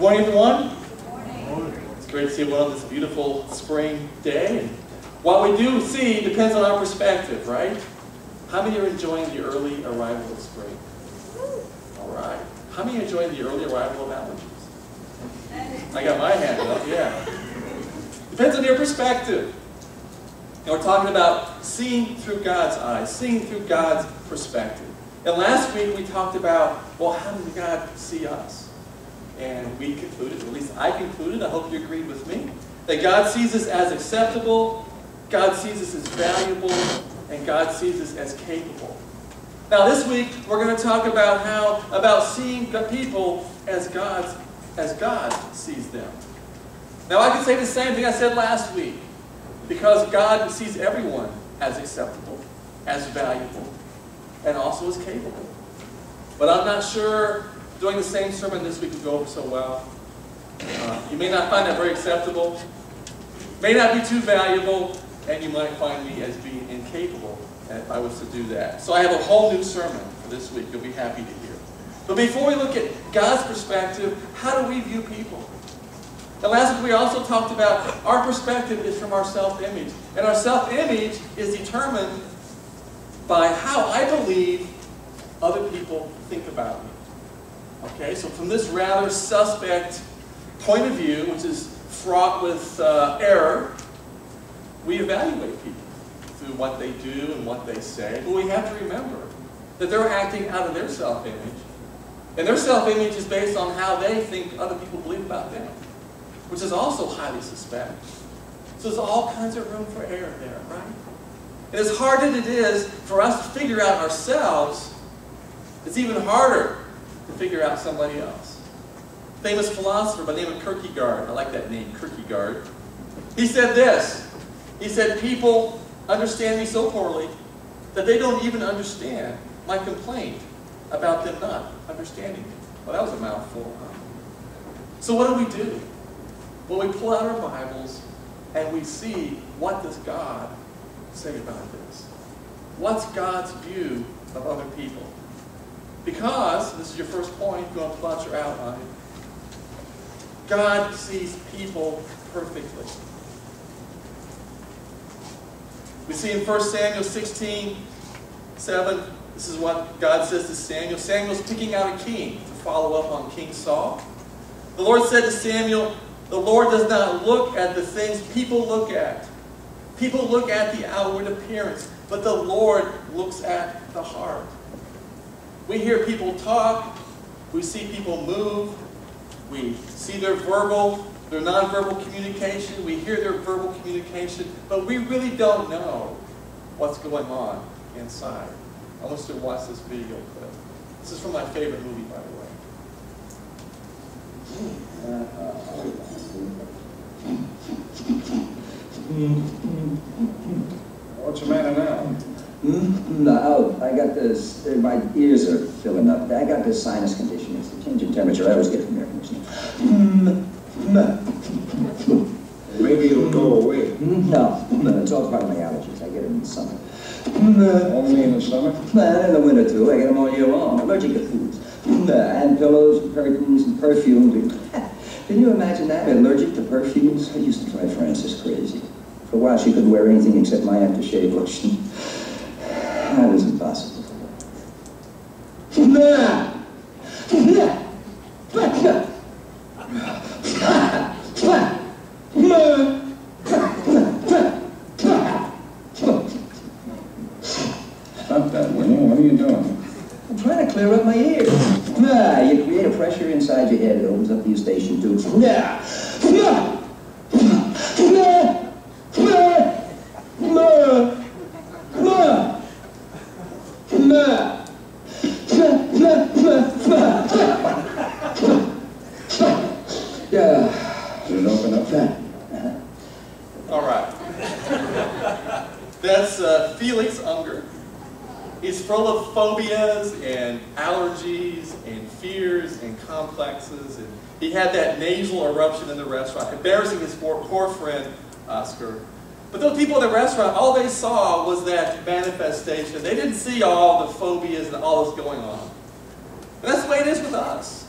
morning, everyone. Good morning. It's great to see everyone on this beautiful spring day. And what we do see depends on our perspective, right? How many are enjoying the early arrival of spring? All right. How many are enjoying the early arrival of allergies? I got my hand up, yeah. Depends on your perspective. And we're talking about seeing through God's eyes, seeing through God's perspective. And last week we talked about, well, how did God see us? And we concluded, or at least I concluded, I hope you agreed with me, that God sees us as acceptable, God sees us as valuable, and God sees us as capable. Now this week we're going to talk about seeing the people as God sees them. Now I can say the same thing I said last week, because God sees everyone as acceptable, as valuable, and also as capable. But I'm not sure doing the same sermon this week would go over so well. You may not find that very acceptable, may not be too valuable, and you might find me as being incapable if I was to do that. So I have a whole new sermon for this week you'll be happy to hear. But before we look at God's perspective, how do we view people? And last week we also talked about our perspective is from our self-image. And our self-image is determined by how I believe other people think about me. Okay, so from this rather suspect point of view, which is fraught with error, we evaluate people through what they do and what they say. But we have to remember that they're acting out of their self-image. And their self-image is based on how they think other people believe about them, which is also highly suspect. So there's all kinds of room for error there, right? And as hard as it is for us to figure out ourselves, it's even harder to figure out somebody else. Famous philosopher by the name of Kierkegaard, I like that name, Kierkegaard. He said this, he said, people understand me so poorly that they don't even understand my complaint about them not understanding me. Well, that was a mouthful, huh? So what do? Well, we pull out our Bibles and we see, what does God say about this? What's God's view of other people? Because, this is your first point, if you want to plot your outline, God sees people perfectly. We see in 1 Samuel 16:7, this is what God says to Samuel. Samuel's picking out a king to follow up on King Saul. The Lord said to Samuel, the Lord does not look at the things people look at. People look at the outward appearance, but the Lord looks at the heart. We hear people talk, we see people move, we see their nonverbal communication, we hear their verbal communication, but we really don't know what's going on inside. I want you to watch this video clip. This is from my favorite movie, by the way. What's the matter now? No, I got this, my ears are filling up. I got this sinus condition. It's the change in temperature. I always get it from air conditioning. Maybe it'll go away. No, it's all part of my allergies. I get them in the summer. Only in the summer? In the winter too. I get them all year long. I'm allergic to foods. And pillows and curtains and perfumes. Can you imagine that? I'm allergic to perfumes? I used to drive Frances crazy. For a while she couldn't wear anything except my aftershave lotion. That was impossible. Stop that, William. What are you doing? I'm trying to clear up my ears. You create a pressure inside your head. It opens up the eustachian tubes. Did it open up? All right. That's Felix Unger. He's full of phobias and allergies and fears and complexes. And he had that nasal eruption in the restaurant, embarrassing his poor friend, Oscar. But those people in the restaurant, all they saw was that manifestation. They didn't see all the phobias and all that's going on. And that's the way it is with us.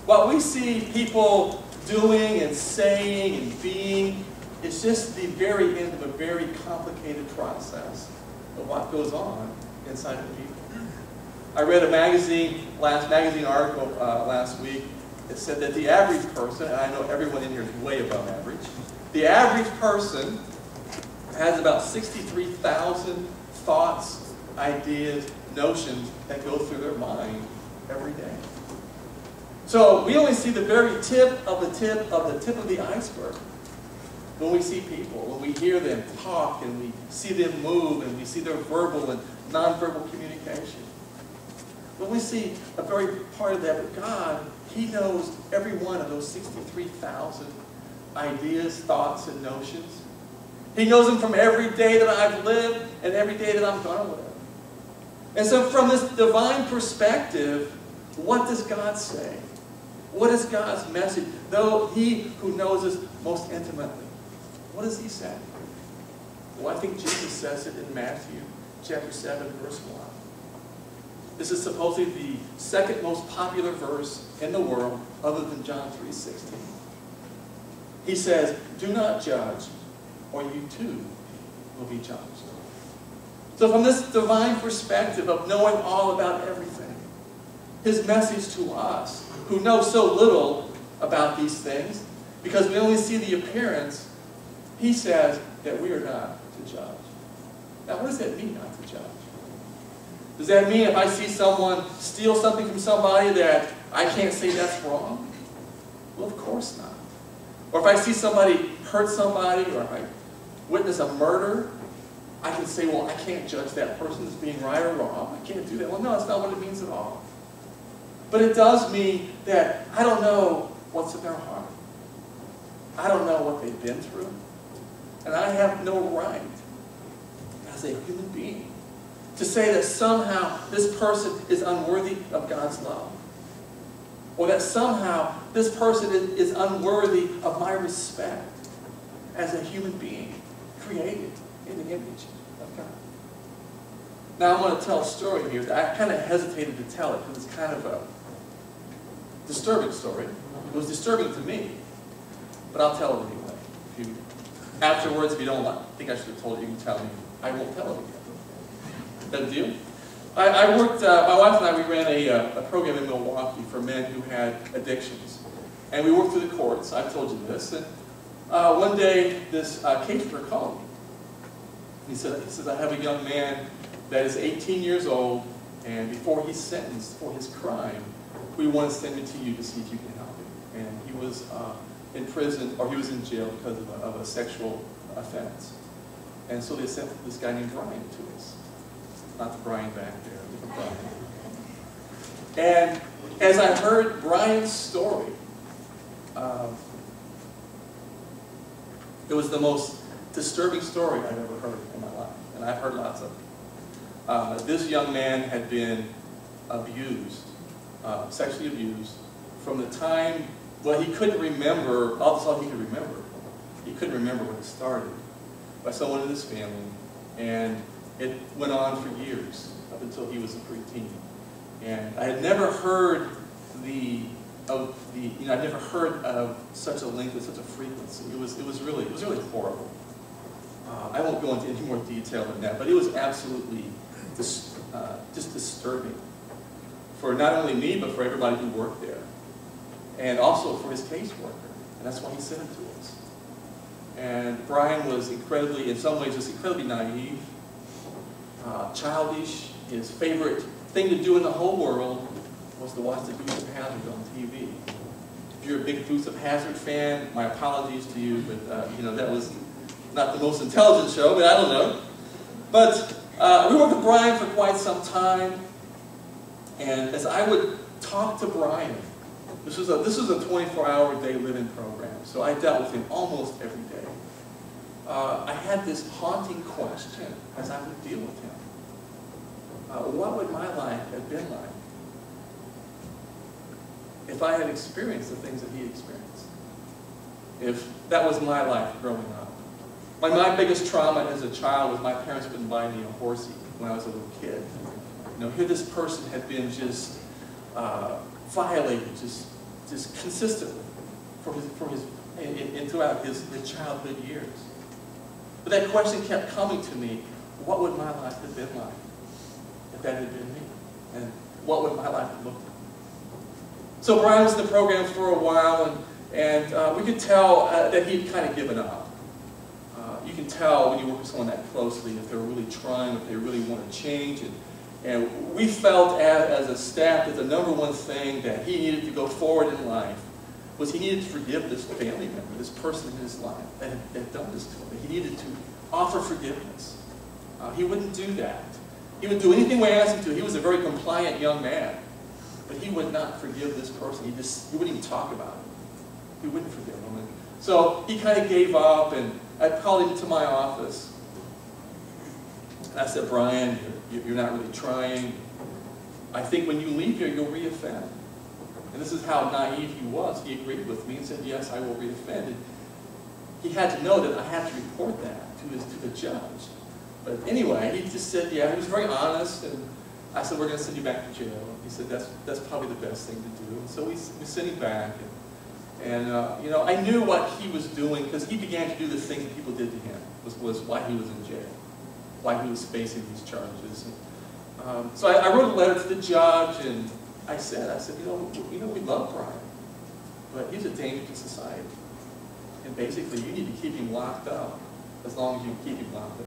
What we see people doing and saying and being is just the very end of a very complicated process of what goes on inside of people. I read a magazine article last week that said that the average person, and I know everyone in here is way above average, the average person has about 63,000 thoughts, ideas, notions that go through their mind every day. So we only see the very tip of the iceberg when we see people, when we hear them talk and we see them move and we see their verbal and nonverbal communication. When we see a very part of that, but God, He knows every one of those 63,000 ideas, thoughts, and notions. He knows them from every day that I've lived and every day that I'm going to live. And so from this divine perspective, what does God say? What is God's message? Though He who knows us most intimately, what does He say? Well, I think Jesus says it in Matthew chapter 7, verse 1. This is supposedly the second most popular verse in the world, other than John 3:16. He says, "Do not judge, or you too will be judged." So from this divine perspective of knowing all about everything, His message to us, who know so little about these things, because we only see the appearance, He says that we are not to judge. Now, what does that mean, not to judge? Does that mean if I see someone steal something from somebody that I can't say that's wrong? Well, of course not. Or if I see somebody hurt somebody, or if I witness a murder, I can say, well, I can't judge that person as being right or wrong. I can't do that. Well, no, that's not what it means at all. But it does mean that I don't know what's in their heart. I don't know what they've been through. And I have no right, as a human being, to say that somehow this person is unworthy of God's love. Or that somehow this person is unworthy of my respect as a human being created in the image of God. Now I'm going to tell a story here that I kind of hesitated to tell it because it's kind of a disturbing story. It was disturbing to me, but I'll tell it anyway. Afterwards, if you don't think I should have told you, you can tell me. I won't tell it again. That a deal? I worked, my wife and I, we ran a program in Milwaukee for men who had addictions. And we worked through the courts. I've told you this. And one day, this caseworker called me. He says, I have a young man that is 18 years old, and before he's sentenced for his crime, we want to send him to you to see if you can help him. And he was in prison, or he was in jail because of a sexual offense. And so they sent this guy named Brian to us. Not the Brian back there, different Brian. And as I heard Brian's story, it was the most disturbing story I've ever heard in my life. And I've heard lots of them. This young man had been abused, sexually abused, from the time, well, he couldn't remember, all he could remember. He couldn't remember when it started, by someone in his family. And it went on for years, up until he was a preteen. And I had never heard I'd never heard of such a length and such a frequency. It was really horrible. I won't go into any more detail than that, but it was absolutely just disturbing for not only me, but for everybody who worked there, and also for his caseworker. And that's why he sent him to us. And Brian was incredibly, in some ways, just incredibly naive, childish. His favorite thing to do in the whole world was to watch the Dukes of Hazzard on TV. If you're a big Dukes of Hazzard fan, my apologies to you, but that was not the most intelligent show, but I don't know. But we worked with Brian for quite some time, and as I would talk to Brian, this was a 24-hour day living program, so I dealt with him almost every day. I had this haunting question as I would deal with him. What would my life have been like if I had experienced the things that he experienced? If that was my life growing up. My biggest trauma as a child was my parents wouldn't buy me a horsey when I was a little kid. Here this person had been just violated, just just consistently throughout his childhood years. But that question kept coming to me, what would my life have been like if that had been me? And what would my life have looked like? So Brian was in the program for a while, and we could tell that he'd kind of given up. You can tell when you work with someone that closely if they're really trying, if they really want to change. And we felt as a staff that the number one thing that he needed to go forward in life was he needed to forgive this family member, this person in his life that had done this to him. He needed to offer forgiveness. He wouldn't do that. He would do anything we asked him to. He was a very compliant young man. But he would not forgive this person. He wouldn't even talk about it. He wouldn't forgive him. And so he kind of gave up, and I called him to my office. And I said, Brian, you're not really trying. I think when you leave here, you'll reoffend. And this is how naive he was. He agreed with me and said, yes, I will reoffend. And he had to know that I had to report that to the judge. But anyway, he just said, yeah, he was very honest. And I said, we're going to send you back to jail. He said, that's probably the best thing to do. And so we sent him back. And you know, I knew what he was doing because he began to do the things that people did to him, was why he was in jail, why he was facing these charges. And, so I wrote a letter to the judge, and I said, you know, we love Brian, but he's a danger to society. And basically, you need to keep him locked up as long as you keep him locked up.